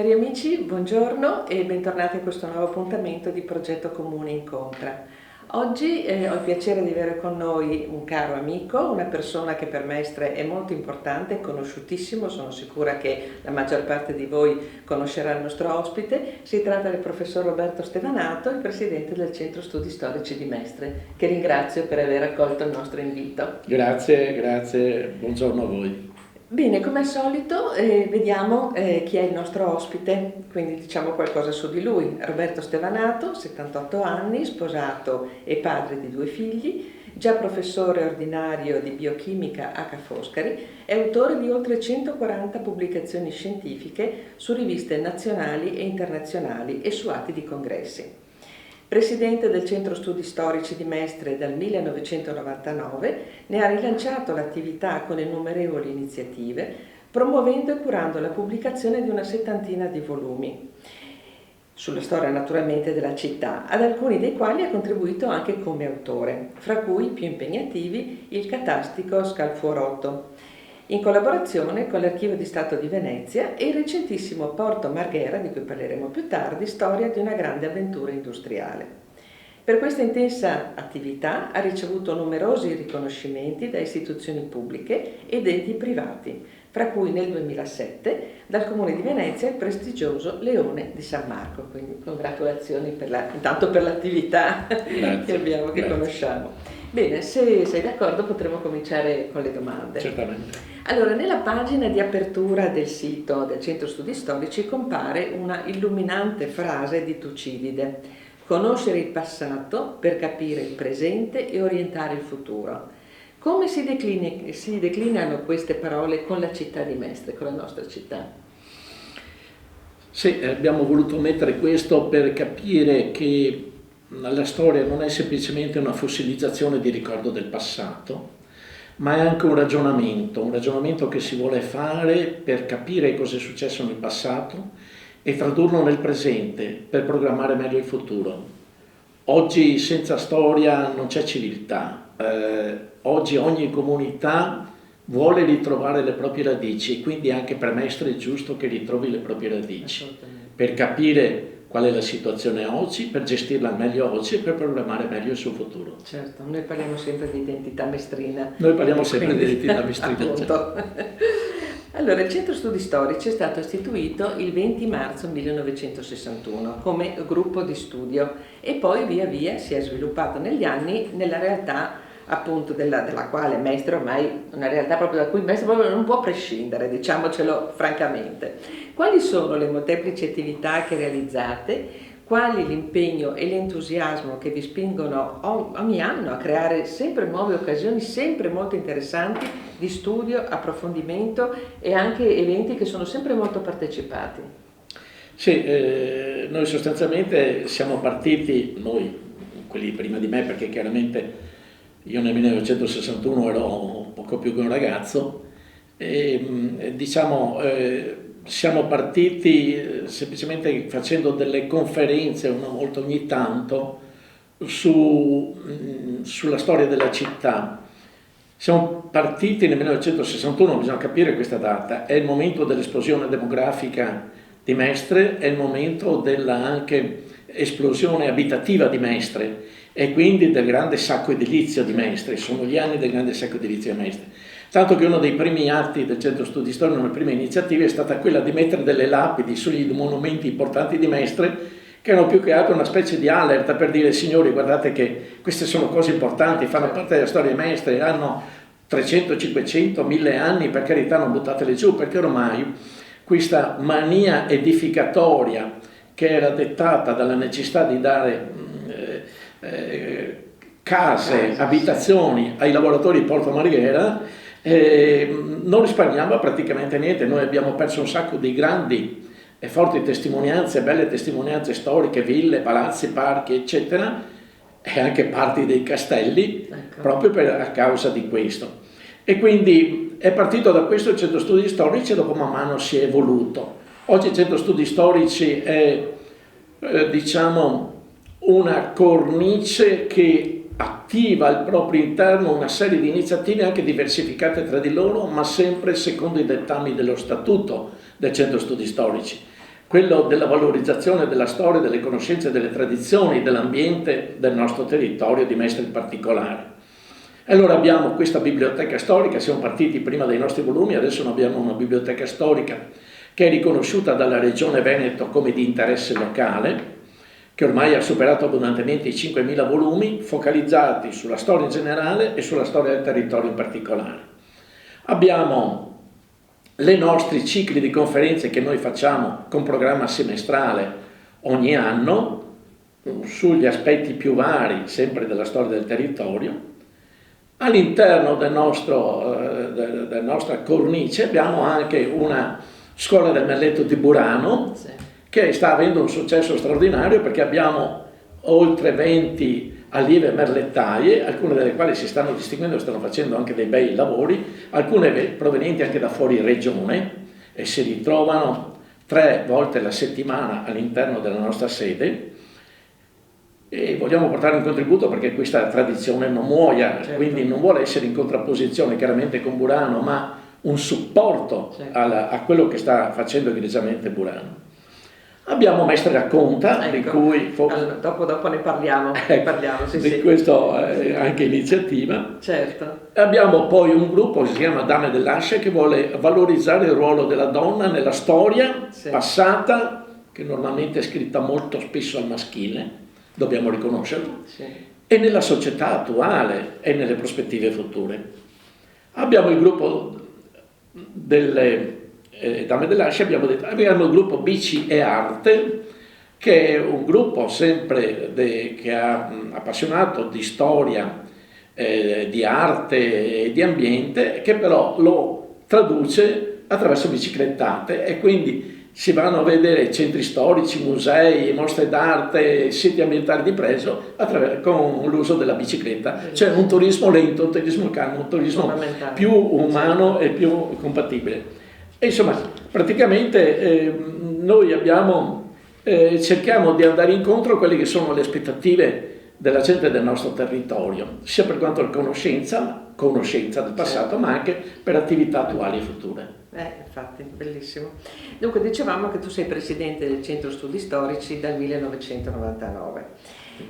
Cari amici, buongiorno e bentornati a questo nuovo appuntamento di Progetto Comune Incontra. Oggi ho il piacere di avere con noi un caro amico, una persona che per Mestre è molto importante, conosciutissimo, sono sicura che la maggior parte di voi conoscerà il nostro ospite. Si tratta del professor Roberto Stevanato, il presidente del Centro Studi Storici di Mestre, che ringrazio per aver accolto il nostro invito. Grazie, buongiorno a voi. Bene, come al solito vediamo chi è il nostro ospite, quindi diciamo qualcosa su di lui. Roberto Stevanato, 78 anni, sposato e padre di 2 figli, già professore ordinario di biochimica a Ca' Foscari, è autore di oltre 140 pubblicazioni scientifiche su riviste nazionali e internazionali e su atti di congressi. Presidente del Centro Studi Storici di Mestre dal 1999, ne ha rilanciato l'attività con innumerevoli iniziative, promuovendo e curando la pubblicazione di una 70ina di volumi, sulla storia naturalmente della città, ad alcuni dei quali ha contribuito anche come autore, fra cui i più impegnativi il catastico Scalfuorotto, in collaborazione con l'Archivio di Stato di Venezia e il recentissimo Porto Marghera, di cui parleremo più tardi, storia di una grande avventura industriale. Per questa intensa attività ha ricevuto numerosi riconoscimenti da istituzioni pubbliche ed enti privati, fra cui nel 2007 dal Comune di Venezia il prestigioso Leone di San Marco. Quindi congratulazioni intanto per l'attività che conosciamo. Bene, se sei d'accordo potremo cominciare con le domande. Certamente. Allora, nella pagina di apertura del sito del Centro Studi Storici compare una illuminante frase di Tucidide: conoscere il passato per capire il presente e orientare il futuro. Come si declinano queste parole con la città di Mestre, con la nostra città? Sì, abbiamo voluto mettere questo per capire che la storia non è semplicemente una fossilizzazione di ricordo del passato, ma è anche un ragionamento che si vuole fare per capire cosa è successo nel passato e tradurlo nel presente per programmare meglio il futuro. Oggi senza storia non c'è civiltà, oggi ogni comunità vuole ritrovare le proprie radici e quindi anche per Mestre è giusto che ritrovi le proprie radici per capire qual è la situazione oggi, per gestirla meglio oggi e per programmare meglio il suo futuro. Certo, noi parliamo sempre di identità mestrina. Noi parliamo sempre di identità mestrina. Appunto. Allora, il Centro Studi Storici è stato istituito il 20 marzo 1961 come gruppo di studio e poi via via si è sviluppato negli anni nella realtà appunto della quale Mestre ormai, una realtà proprio da cui Mestre proprio non può prescindere, diciamocelo francamente. Quali sono le molteplici attività che realizzate? Quali l'impegno e l'entusiasmo che vi spingono ogni anno a creare sempre nuove occasioni, sempre molto interessanti di studio, approfondimento e anche eventi che sono sempre molto partecipati? Sì, noi sostanzialmente siamo partiti, noi, quelli prima di me, perché chiaramente io nel 1961 ero poco più che un ragazzo, e siamo partiti semplicemente facendo delle conferenze una volta ogni tanto sulla storia della città. Siamo partiti nel 1961, bisogna capire questa data, è il momento dell'esplosione demografica di Mestre, è il momento della anche esplosione abitativa di Mestre e quindi del grande sacco edilizio di Mestre, sono gli anni del grande sacco edilizio di Mestre. Tanto che uno dei primi atti del Centro Studi Storici, una delle prime iniziative, è stata quella di mettere delle lapidi sugli monumenti importanti di Mestre, che erano più che altro una specie di allerta per dire: signori, guardate che queste sono cose importanti, fanno parte della storia di Mestre, hanno 300, 500, 1000 anni, per carità non buttatele giù, perché ormai questa mania edificatoria che era dettata dalla necessità di dare case, abitazioni ai lavoratori di Porto Marghera, non risparmiava praticamente niente. Noi abbiamo perso un sacco di grandi e forti testimonianze, belle testimonianze storiche, ville, palazzi, parchi, eccetera, e anche parti dei castelli, proprio a causa di questo. E quindi è partito da questo il Centro Studi Storici e dopo man mano si è evoluto. Oggi il Centro Studi Storici è, diciamo, una cornice che attiva al proprio interno una serie di iniziative anche diversificate tra di loro, ma sempre secondo i dettami dello statuto del Centro Studi Storici. quello della valorizzazione della storia, delle conoscenze, delle tradizioni, dell'ambiente del nostro territorio, di Mestre in particolare. Allora abbiamo questa biblioteca storica, siamo partiti prima dai nostri volumi, adesso abbiamo una biblioteca storica che è riconosciuta dalla Regione Veneto come di interesse locale, che ormai ha superato abbondantemente i 5.000 volumi, focalizzati sulla storia in generale e sulla storia del territorio in particolare. Abbiamo i nostri cicli di conferenze che noi facciamo con programma semestrale ogni anno, sugli aspetti più vari, sempre della storia del territorio. All'interno della nostra cornice abbiamo anche una scuola del merletto di Burano, sì, che sta avendo un successo straordinario perché abbiamo oltre 20 allieve merlettaie, alcune delle quali si stanno distinguendo, stanno facendo anche dei bei lavori, alcune provenienti anche da fuori regione e si ritrovano 3 volte la settimana all'interno della nostra sede e vogliamo portare un contributo perché questa tradizione non muoia, certo, quindi non vuole essere in contrapposizione chiaramente con Burano, ma un supporto, certo, a quello che sta facendo egregiamente Burano. Abbiamo Mestre Racconta, ecco, di cui allora, dopo ne parliamo, sì, di sì, questa anche iniziativa. Certo. Abbiamo poi un gruppo che si chiama Dame dell'Asce che vuole valorizzare il ruolo della donna nella storia, sì, passata, che normalmente è scritta molto spesso al maschile, dobbiamo riconoscerlo, sì, e nella società attuale e nelle prospettive future. Abbiamo il gruppo delle Dame dell'Asce, abbiamo il gruppo Bici e Arte, che è un gruppo sempre che ha appassionato di storia, di arte e di ambiente, che però lo traduce attraverso biciclettate e quindi si vanno a vedere centri storici, musei, mostre d'arte, siti ambientali di pregio con l'uso della bicicletta. Cioè un turismo lento, un turismo calmo, un turismo più umano e più compatibile. E insomma, praticamente noi cerchiamo di andare incontro a quelle che sono le aspettative della gente del nostro territorio, sia per quanto alla conoscenza del passato, ma anche per attività attuali e future. Infatti, bellissimo. Dunque, dicevamo che tu sei presidente del Centro Studi Storici dal 1999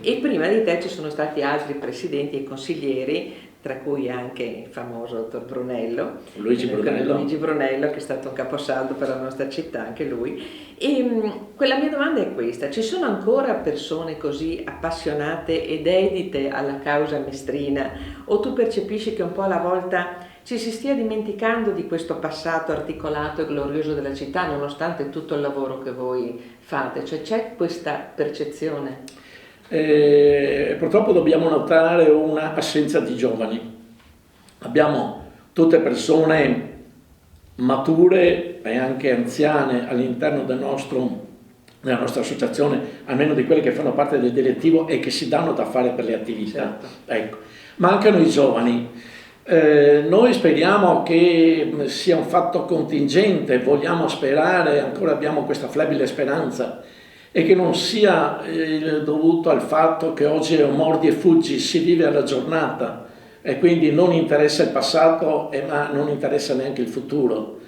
e prima di te ci sono stati altri presidenti e consiglieri, tra cui anche il famoso dottor Brunello, Luigi Brunello, che è stato un caposaldo per la nostra città, anche lui. E quella mia domanda è questa: ci sono ancora persone così appassionate e dedite alla causa mestrina, o tu percepisci che un po' alla volta ci si stia dimenticando di questo passato articolato e glorioso della città, nonostante tutto il lavoro che voi fate? Cioè c'è questa percezione? Purtroppo dobbiamo notare una assenza di giovani. Abbiamo tutte persone mature e anche anziane all'interno della nostra associazione, almeno di quelle che fanno parte del direttivo e che si danno da fare per le attività. Certo. Ecco. Mancano i giovani. Noi speriamo che sia un fatto contingente, vogliamo sperare, ancora abbiamo questa flebile speranza, e che non sia dovuto al fatto che oggi è un mordi e fuggi, si vive alla giornata e quindi non interessa il passato ma non interessa neanche il futuro,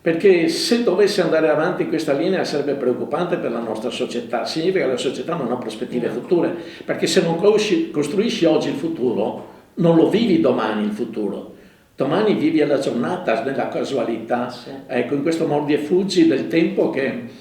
perché se dovesse andare avanti in questa linea sarebbe preoccupante per la nostra società, significa che la società non ha prospettive future, perché se non costruisci oggi il futuro non lo vivi domani il futuro. Domani vivi alla giornata, nella casualità, sì, ecco, in questo mordi e fuggi del tempo che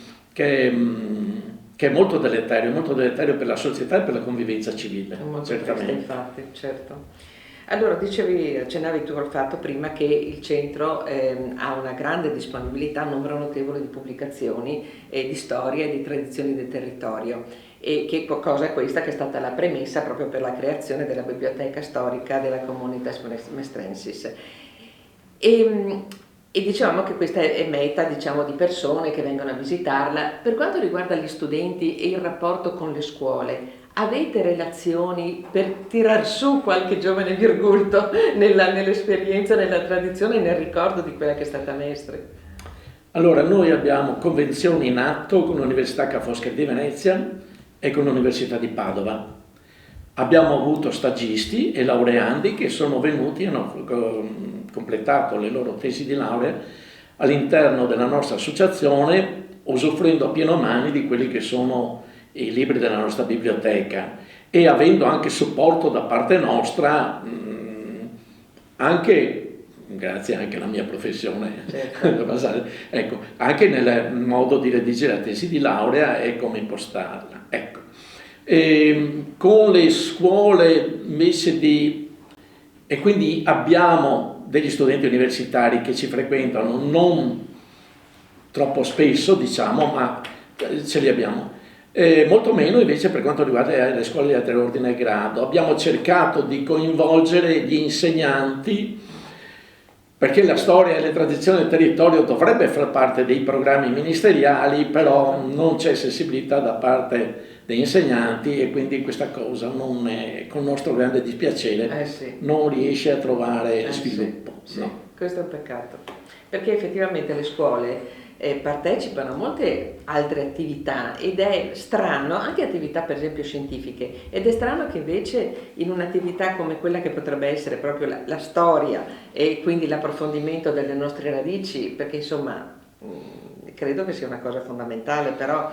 è molto deleterio per la società e per la convivenza civile. Certamente. Infatti, certo. Allora, accennavi tu al fatto prima che il centro ha una grande disponibilità, un numero notevole di pubblicazioni di storia e di tradizioni del territorio, e che cosa è questa che è stata la premessa proprio per la creazione della biblioteca storica della Comunitas Mestrensis. E dicevamo che questa è meta, diciamo, di persone che vengono a visitarla. Per quanto riguarda gli studenti e il rapporto con le scuole, avete relazioni per tirar su qualche giovane virgulto nell'esperienza, nella tradizione e nel ricordo di quella che è stata Mestre? Allora, noi abbiamo convenzioni in atto con l'Università Ca' Foscari di Venezia e con l'Università di Padova. Abbiamo avuto stagisti e laureandi che sono venuti e hanno completato le loro tesi di laurea all'interno della nostra associazione usufruendo a pieno mani di quelli che sono i libri della nostra biblioteca e avendo anche supporto da parte nostra, anche grazie anche alla mia professione, certo. Ecco, anche nel modo di redigere la tesi di laurea e come impostarla. Ecco. Con le scuole invece e quindi abbiamo degli studenti universitari che ci frequentano non troppo spesso, diciamo, ma ce li abbiamo. Molto meno invece per quanto riguarda le scuole di altro ordine e grado. Abbiamo cercato di coinvolgere gli insegnanti, perché la storia e le tradizioni del territorio dovrebbe far parte dei programmi ministeriali, però non c'è sensibilità da parte degli insegnanti e quindi questa cosa non è, con il nostro grande dispiacere, non riesce a trovare sviluppo. Sì, no. Questo è un peccato, perché effettivamente le scuole partecipano a molte altre attività ed è strano, anche attività per esempio scientifiche, ed è strano che invece in un'attività come quella che potrebbe essere proprio la storia e quindi l'approfondimento delle nostre radici, perché insomma credo che sia una cosa fondamentale, però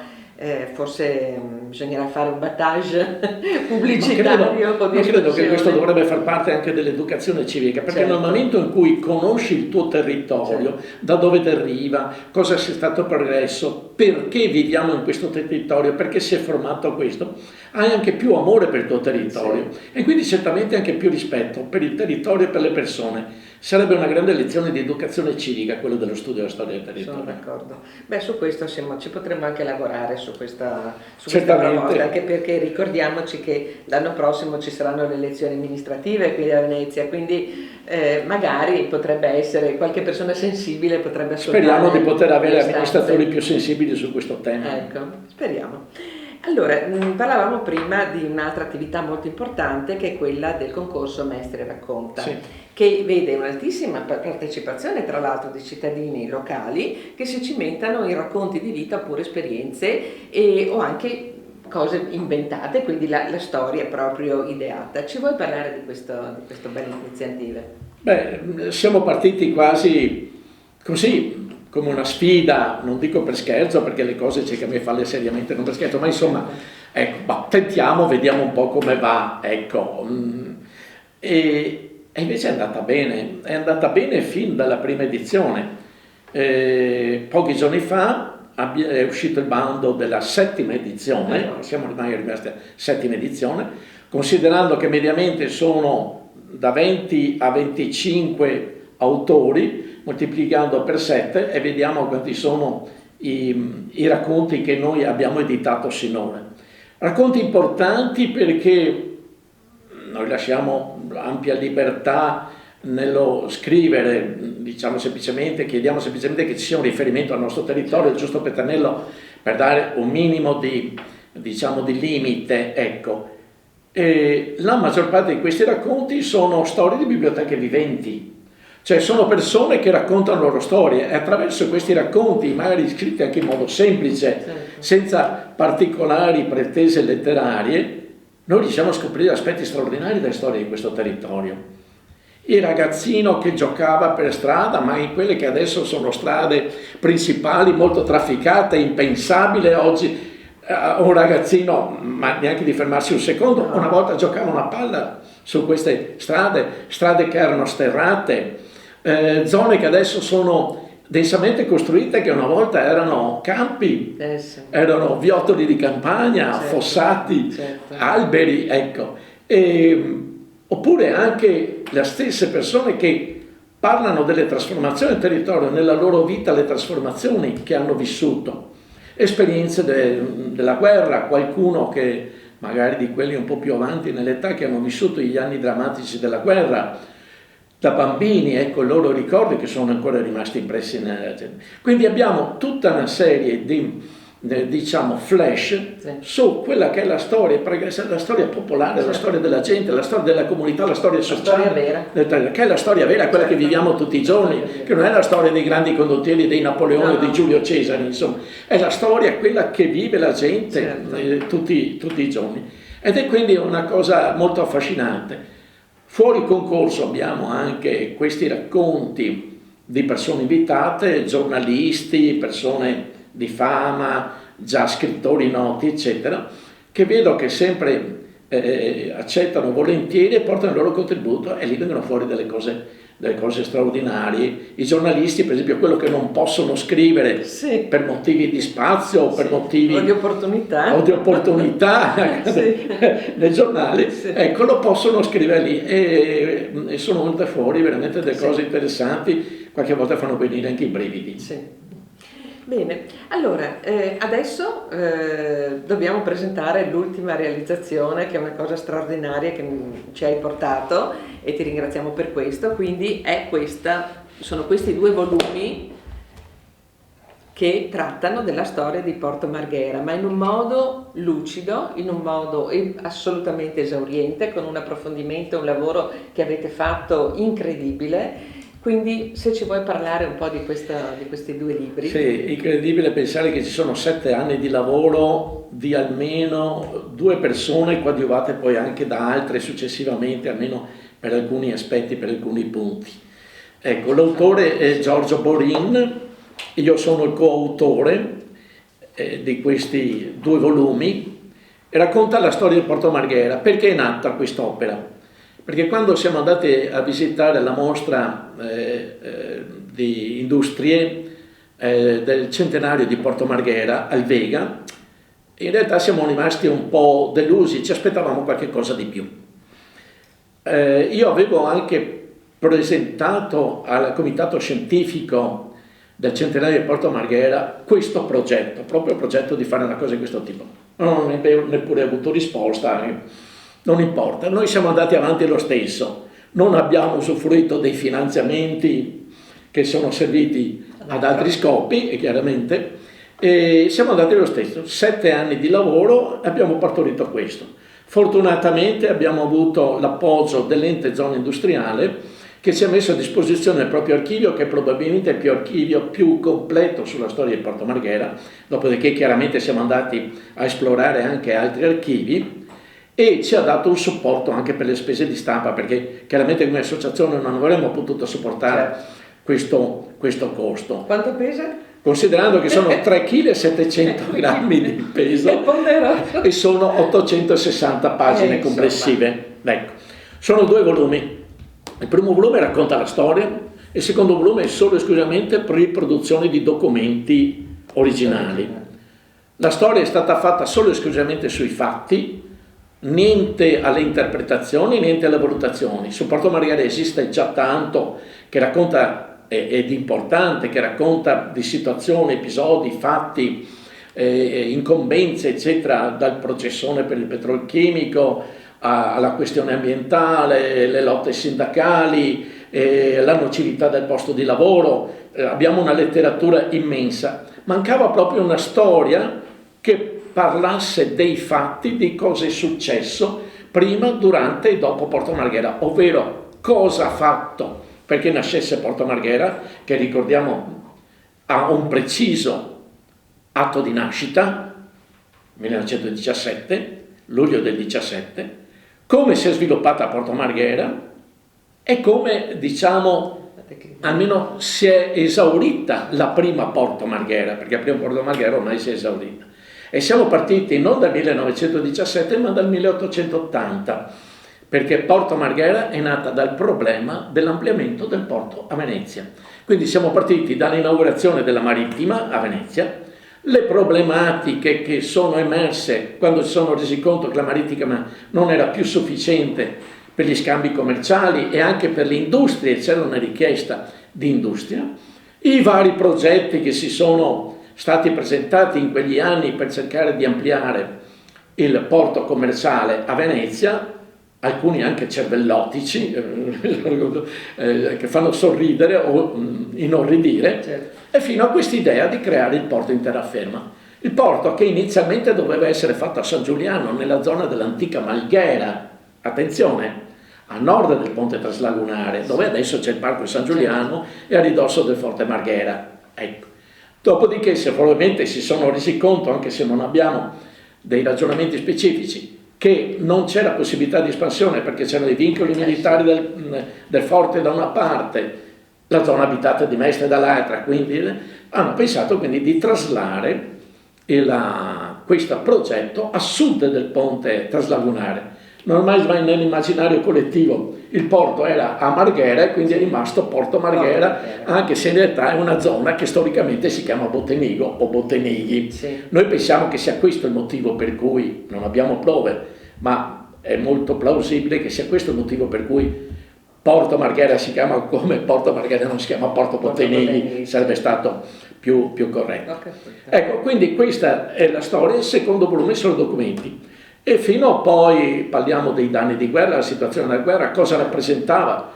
forse bisognerà fare un battage pubblicitario. Ma credo che questo dovrebbe far parte anche dell'educazione civica, perché certo. Nel momento in cui conosci il tuo territorio, certo. Da dove deriva, cosa sia stato progresso, perché viviamo in questo territorio, perché si è formato questo, hai anche più amore per il tuo territorio, sì. E quindi certamente anche più rispetto per il territorio e per le persone. Sarebbe una grande lezione di educazione civica, quello dello studio della storia del territorio. Sono d'accordo. Beh, su questo ci potremmo anche lavorare su questa proposta, anche perché ricordiamoci che l'anno prossimo ci saranno le elezioni amministrative qui a Venezia, quindi magari potrebbe essere qualche persona sensibile potrebbe ascoltare. Speriamo di poter avere amministratori più sensibili su questo tema. Ecco, speriamo. Allora, parlavamo prima di un'altra attività molto importante che è quella del concorso Mestre Racconta, sì. Che vede un'altissima partecipazione tra l'altro di cittadini locali che si cimentano in racconti di vita oppure esperienze o anche cose inventate, quindi la storia proprio ideata. Ci vuoi parlare di queste belle iniziative? Beh, siamo partiti quasi così, come una sfida, non dico per scherzo perché le cose c'è che a me farle seriamente, non per scherzo, ma insomma, ecco, tentiamo, vediamo un po' come va, ecco. E invece è andata bene fin dalla prima edizione. Pochi giorni fa è uscito il bando della 7ª edizione, siamo rimasti alla 7ª edizione, considerando che mediamente sono da 20 a 25 autori, moltiplicando per 7 e vediamo quanti sono i racconti che noi abbiamo editato sinora. Racconti importanti perché noi lasciamo ampia libertà nello scrivere, diciamo semplicemente, chiediamo semplicemente che ci sia un riferimento al nostro territorio, giusto per tenerlo, per dare un minimo di limite, ecco. E la maggior parte di questi racconti sono storie di biblioteche viventi. Cioè sono persone che raccontano le loro storie e attraverso questi racconti, magari scritti anche in modo semplice, senza particolari pretese letterarie, noi riusciamo a scoprire aspetti straordinari della storia di questo territorio. Il ragazzino che giocava per strada, ma in quelle che adesso sono strade principali molto trafficate, impensabile oggi un ragazzino, ma neanche di fermarsi un secondo, una volta giocava una palla su queste strade che erano sterrate, zone che adesso sono densamente costruite, che una volta erano campi, erano viottoli di campagna, certo, fossati, certo, alberi, ecco. Oppure anche le stesse persone che parlano delle trasformazioni del territorio, nella loro vita, le trasformazioni che hanno vissuto, esperienze della guerra, qualcuno che magari di quelli un po' più avanti nell'età che hanno vissuto gli anni drammatici della guerra, da bambini, ecco i loro ricordi che sono ancora rimasti impressi nella gente. Quindi abbiamo tutta una serie di flash su quella che è la storia, la storia popolare, la storia della gente, la storia della comunità, la storia sociale, che è la storia vera, quella che viviamo tutti i giorni, che non è la storia dei grandi condottieri, dei Napoleone o di Giulio Cesare, insomma, è la storia quella che vive la gente tutti i giorni. Ed è quindi una cosa molto affascinante. Fuori concorso abbiamo anche questi racconti di persone invitate, giornalisti, persone di fama, già scrittori noti, eccetera, che vedo che sempre accettano volentieri e portano il loro contributo e lì vengono fuori delle cose straordinarie. I giornalisti, per esempio, quello che non possono scrivere sì. per motivi di spazio o per motivi o di opportunità, sì. Nei giornali, sì. ecco, lo possono scrivere lì e sono venute fuori veramente delle cose interessanti, qualche volta fanno venire anche i brividi. Sì. Bene, allora adesso dobbiamo presentare l'ultima realizzazione, che è una cosa straordinaria che ci hai portato e ti ringraziamo per questo. Quindi sono questi 2 volumi che trattano della storia di Porto Marghera, ma in un modo lucido, in un modo assolutamente esauriente, con un approfondimento, un lavoro che avete fatto incredibile. Quindi se ci vuoi parlare un po' di questi 2 libri. Sì, incredibile pensare che ci sono 7 anni di lavoro di almeno 2 persone, coadiuvate poi anche da altre successivamente, almeno per alcuni aspetti, per alcuni punti. Ecco, l'autore è Giorgio Borin, io sono il coautore di questi 2 volumi e racconta la storia di Porto Marghera. Perché è nata quest'opera? Perché quando siamo andati a visitare la mostra di industrie del centenario di Porto Marghera al Vega, in realtà siamo rimasti un po' delusi, ci aspettavamo qualche cosa di più. Io avevo anche presentato al comitato scientifico del centenario di Porto Marghera questo progetto, proprio il progetto di fare una cosa di questo tipo. Non ho neppure avuto risposta. Non importa, noi siamo andati avanti lo stesso, non abbiamo usufruito dei finanziamenti che sono serviti ad altri scopi, chiaramente, e siamo andati lo stesso. 7 anni di lavoro, abbiamo partorito questo. Fortunatamente abbiamo avuto l'appoggio dell'ente zona industriale che ci ha messo a disposizione il proprio archivio, che è probabilmente il archivio più completo sulla storia di Porto Marghera, dopodiché chiaramente siamo andati a esplorare anche altri archivi, e ci ha dato un supporto anche per le spese di stampa, perché chiaramente come associazione non avremmo potuto sopportare questo costo. Quanto pesa? Considerando che sono 3,7 kg di peso e sono 860 pagine complessive. Ecco. Sono 2 volumi. Il primo volume racconta la storia e il secondo volume è solo e esclusivamente riproduzione di documenti originali. La storia è stata fatta solo e esclusivamente sui fatti, niente alle interpretazioni, niente alle valutazioni. Su Porto Marghera esiste già tanto che racconta ed importante, che racconta di situazioni, episodi, fatti, incombenze, eccetera, dal processone per il petrolchimico alla questione ambientale, le lotte sindacali, la nocività del posto di lavoro. Abbiamo una letteratura immensa. Mancava proprio una storia che parlasse dei fatti, di cosa è successo prima, durante e dopo Porto Marghera, ovvero cosa ha fatto perché nascesse Porto Marghera, che ricordiamo ha un preciso atto di nascita, 1917, luglio del 17, come si è sviluppata Porto Marghera e come, diciamo, almeno si è esaurita la prima Porto Marghera, perché la prima Porto Marghera ormai si è esaurita. E siamo partiti non dal 1917 ma dal 1880, perché Porto Marghera è nata dal problema dell'ampliamento del porto a Venezia. Quindi siamo partiti dall'inaugurazione della marittima a Venezia, le problematiche che sono emerse quando si sono resi conto che la marittima non era più sufficiente per gli scambi commerciali e anche per le industrie, c'era una richiesta di industria, i vari progetti che si sono stati presentati in quegli anni per cercare di ampliare il porto commerciale a Venezia, alcuni anche cervellotici, che fanno sorridere o inorridire, certo. E fino a quest'idea di creare il porto in terraferma. Il porto che inizialmente doveva essere fatto a San Giuliano, nella zona dell'antica Marghera, attenzione, a nord del ponte traslagunare, dove adesso c'è il parco di San Giuliano e a ridosso del forte Marghera. Ecco. Dopodiché, se probabilmente si sono resi conto, anche se non abbiamo dei ragionamenti specifici, che non c'era possibilità di espansione perché c'erano i vincoli militari del forte da una parte, la zona abitata di Mestre dall'altra, quindi hanno pensato quindi di traslare questo progetto a sud del ponte traslagunare. Ormai nell'immaginario collettivo il porto era a Marghera e quindi è rimasto Porto Marghera, anche se in realtà è una zona che storicamente si chiama Bottenigo o Bottenighi. Sì. Noi pensiamo che sia questo il motivo per cui, non abbiamo prove, ma è molto plausibile che sia questo il motivo per cui Porto Marghera si chiama come Porto Marghera, non si chiama Porto Bottenighi, sarebbe stato più corretto. Ecco, quindi questa è la storia. Il secondo volume sono documenti. E fino a poi parliamo dei danni di guerra, la situazione della guerra, cosa rappresentava,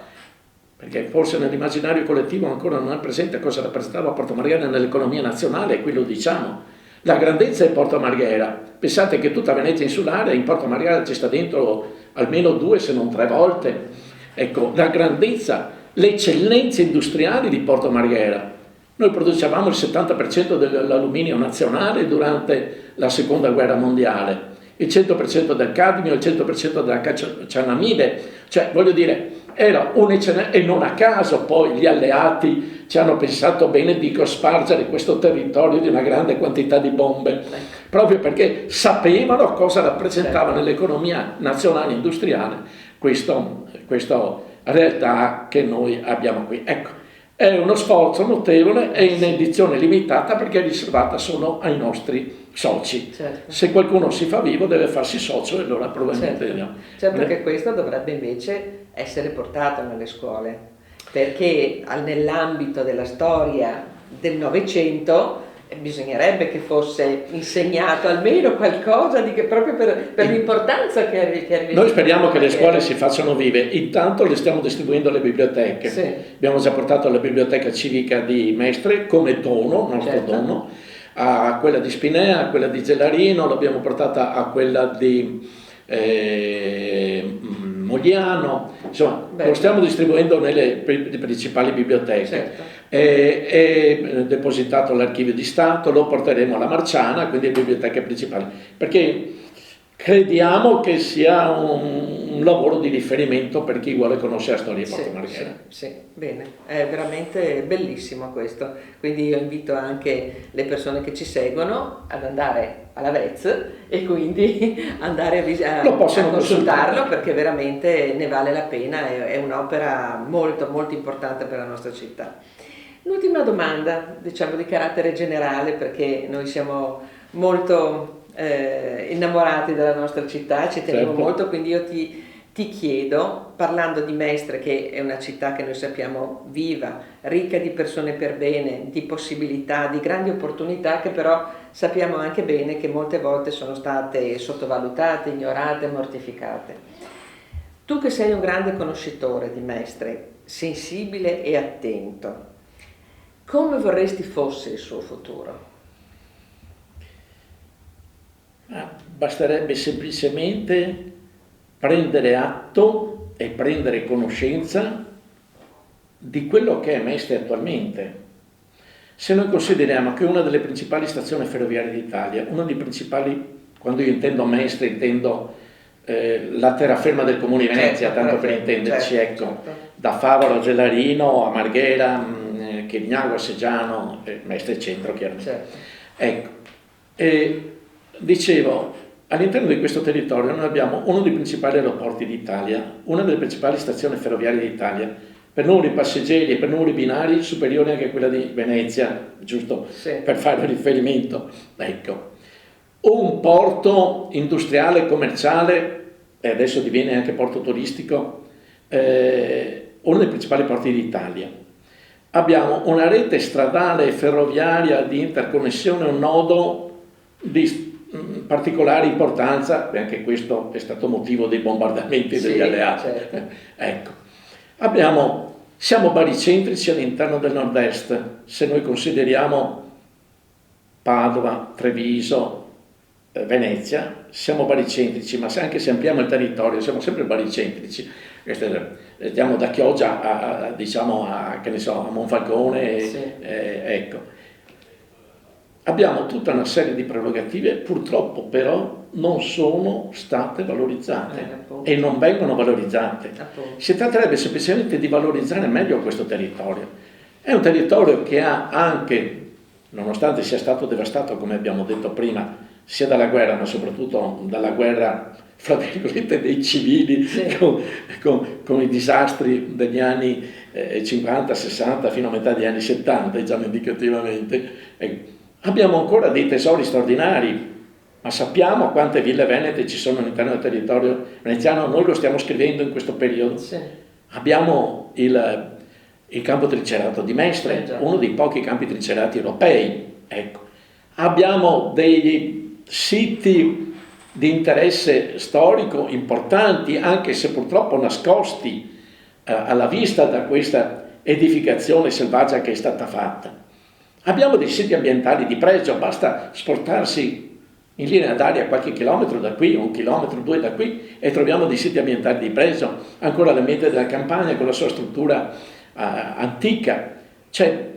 perché forse nell'immaginario collettivo ancora non è presente cosa rappresentava Porto Marghera nell'economia nazionale, e qui lo diciamo. La grandezza di Porto Marghera, pensate che tutta Venezia insulare in Porto Marghera ci sta dentro almeno 2 se non 3 volte. Ecco, la grandezza, le eccellenze industriali di Porto Marghera. Noi producevamo il 70% dell'alluminio nazionale durante la seconda guerra mondiale, il 100% del cadmio, il 100% della cianamide, cioè voglio dire, era un'eccellenza, e non a caso poi gli alleati ci hanno pensato bene di cospargere questo territorio di una grande quantità di bombe, proprio perché sapevano cosa rappresentava nell'economia nazionale industriale questa realtà che noi abbiamo qui. Ecco, è uno sforzo notevole, è in edizione limitata perché è riservata solo ai nostri soci. Certo. Se qualcuno si fa vivo deve farsi socio, e allora probabilmente certo che questo dovrebbe invece essere portato nelle scuole, perché nell'ambito della storia del Novecento bisognerebbe che fosse insegnato almeno qualcosa proprio per l'importanza che ha. Noi speriamo che le scuole si facciano vive. Intanto le stiamo distribuendo alle biblioteche. Sì. Abbiamo già portato alla biblioteca civica di Mestre come dono, nostro dono, a quella di Spinea, a quella di Gelarino, l'abbiamo portata a quella di Mogliano, insomma lo stiamo distribuendo nelle principali biblioteche. Certo. È depositato all'Archivio di Stato, lo porteremo alla Marciana, quindi alle biblioteche principali, perché crediamo che sia un lavoro di riferimento per chi vuole conoscere la storia di Porto Marghera. Sì, bene, è veramente bellissimo questo, quindi io invito anche le persone che ci seguono ad andare alla Vrez e quindi andare a consultarlo, perché veramente ne vale la pena, è un'opera molto molto importante per la nostra città. L'ultima domanda, diciamo di carattere generale, perché noi siamo molto innamorati della nostra città, ci teniamo molto, quindi io ti chiedo, parlando di Mestre, che è una città che noi sappiamo viva, ricca di persone per bene, di possibilità, di grandi opportunità, che però sappiamo anche bene che molte volte sono state sottovalutate, ignorate, mortificate. Tu che sei un grande conoscitore di Mestre, sensibile e attento, come vorresti fosse il suo futuro? Basterebbe semplicemente prendere atto e prendere conoscenza di quello che è Mestre attualmente. Se noi consideriamo che una delle principali stazioni ferroviarie d'Italia, una dei principali, quando io intendo Mestre intendo la terraferma del Comune di Venezia, tanto per intenderci, da Favaro a Gelarino a Marghera, Chirignago a Seggiano, Mestre Centro chiaramente. Ecco, dicevo, all'interno di questo territorio noi abbiamo uno dei principali aeroporti d'Italia, una delle principali stazioni ferroviarie d'Italia, per numeri passeggeri e per numeri binari superiore anche a quella di Venezia, giusto per fare riferimento. Ecco, un porto industriale e commerciale, e adesso diviene anche porto turistico, uno dei principali porti d'Italia. Abbiamo una rete stradale e ferroviaria di interconnessione, un nodo di particolare importanza, e anche questo è stato motivo dei bombardamenti degli alleati. Ecco, siamo baricentrici all'interno del nord-est, se noi consideriamo Padova, Treviso, Venezia, siamo baricentrici, ma anche se ampliamo il territorio siamo sempre baricentrici. Andiamo da Chioggia a Monfalcone, ecco. Abbiamo tutta una serie di prerogative, purtroppo però non sono state valorizzate e non vengono valorizzate. Si tratterebbe semplicemente di valorizzare meglio questo territorio. È un territorio che ha anche nonostante sia stato devastato, come abbiamo detto prima, sia dalla guerra, ma soprattutto dalla guerra, fra virgolette, dei civili, sì, con i disastri degli anni 50-60 fino a metà degli anni 70, diciamo indicativamente, abbiamo ancora dei tesori straordinari, ma sappiamo quante ville venete ci sono all'interno del territorio veneziano, noi lo stiamo scrivendo in questo periodo. Sì. Abbiamo il campo tricerato di Mestre, uno dei pochi campi tricerati europei, ecco. Abbiamo dei siti di interesse storico importanti, anche se purtroppo nascosti alla vista da questa edificazione selvaggia che è stata fatta. Abbiamo dei siti ambientali di pregio, basta spostarsi in linea d'aria qualche chilometro da qui, 1 chilometro, 2 da qui, e troviamo dei siti ambientali di pregio, ancora l'ambiente della campagna con la sua struttura antica. Cioè,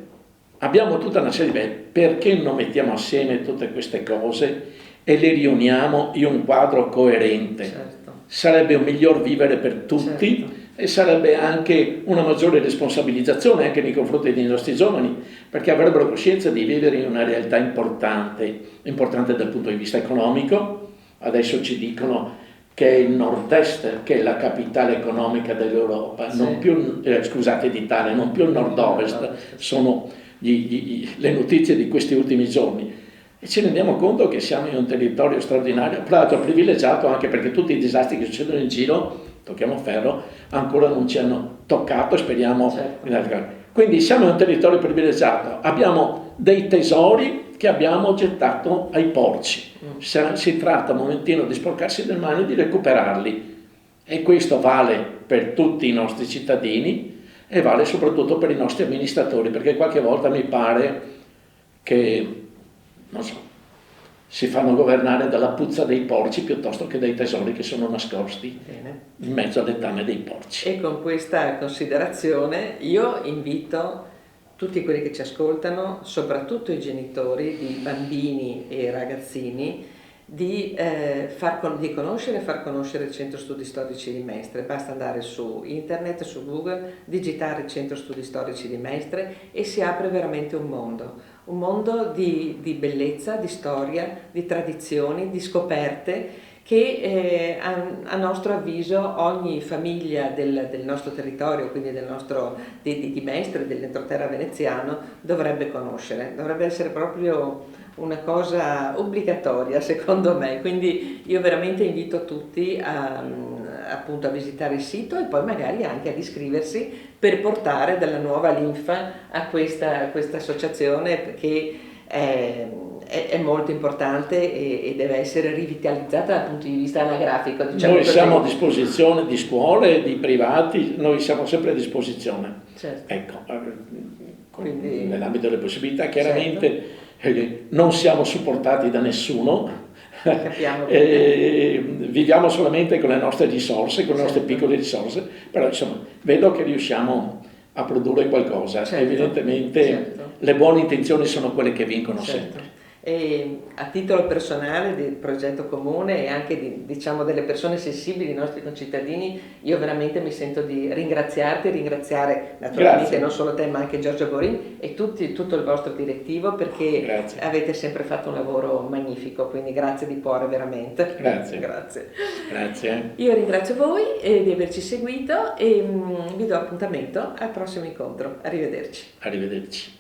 abbiamo tutta una serie di... Perché non mettiamo assieme tutte queste cose e le riuniamo in un quadro coerente? Certo. Sarebbe un miglior vivere per tutti, certo, e sarebbe anche una maggiore responsabilizzazione anche nei confronti dei nostri giovani, perché avrebbero coscienza di vivere in una realtà importante dal punto di vista economico. Adesso ci dicono che è il nord-est che è la capitale economica dell'Europa, sì, non più, scusate, d'Italia, non più il nord-ovest, sono le notizie di questi ultimi giorni. E ci rendiamo conto che siamo in un territorio straordinario, tra l'altro privilegiato anche perché tutti i disastri che succedono in giro, tocchiamo ferro, ancora non ci hanno toccato, speriamo. Certo. Quindi siamo in un territorio privilegiato, abbiamo dei tesori che abbiamo gettato ai porci. Si tratta un momentino di sporcarsi le mani e di recuperarli. E questo vale per tutti i nostri cittadini e vale soprattutto per i nostri amministratori, perché qualche volta mi pare che, non so, si fanno governare dalla puzza dei porci piuttosto che dai tesori che sono nascosti. Bene, in mezzo alle tane dei porci. E con questa considerazione io invito tutti quelli che ci ascoltano, soprattutto i genitori di bambini e ragazzini, di conoscere e far conoscere il Centro Studi Storici di Mestre. Basta andare su internet, su Google, digitare Centro Studi Storici di Mestre e si apre veramente un mondo di bellezza, di storia, di tradizioni, di scoperte che a nostro avviso ogni famiglia del nostro territorio, quindi di Mestre, dell'entroterra veneziano, dovrebbe conoscere. Dovrebbe essere proprio una cosa obbligatoria secondo me, quindi io veramente invito tutti appunto a visitare il sito e poi magari anche ad iscriversi per portare della nuova linfa a questa associazione che è molto importante e deve essere rivitalizzata dal punto di vista anagrafico. Diciamo noi siamo a disposizione di scuole, di privati, noi siamo sempre a disposizione. Certo. Ecco, quindi, nell'ambito delle possibilità, chiaramente. Certo. Non siamo supportati da nessuno, viviamo solamente con le nostre risorse, con le nostre piccole risorse, però insomma vedo che riusciamo a produrre qualcosa. Certo. Evidentemente certo. Le buone intenzioni sono quelle che vincono sempre. E a titolo personale del progetto comune e anche diciamo delle persone sensibili, i nostri concittadini, io veramente mi sento di ringraziarti, ringraziare naturalmente Grazie. Non solo te ma anche Giorgio Borin e tutto il vostro direttivo, perché Grazie. Avete sempre fatto un lavoro magnifico, quindi grazie di cuore veramente. Grazie. Grazie. Io ringrazio voi di averci seguito e vi do appuntamento al prossimo incontro. Arrivederci.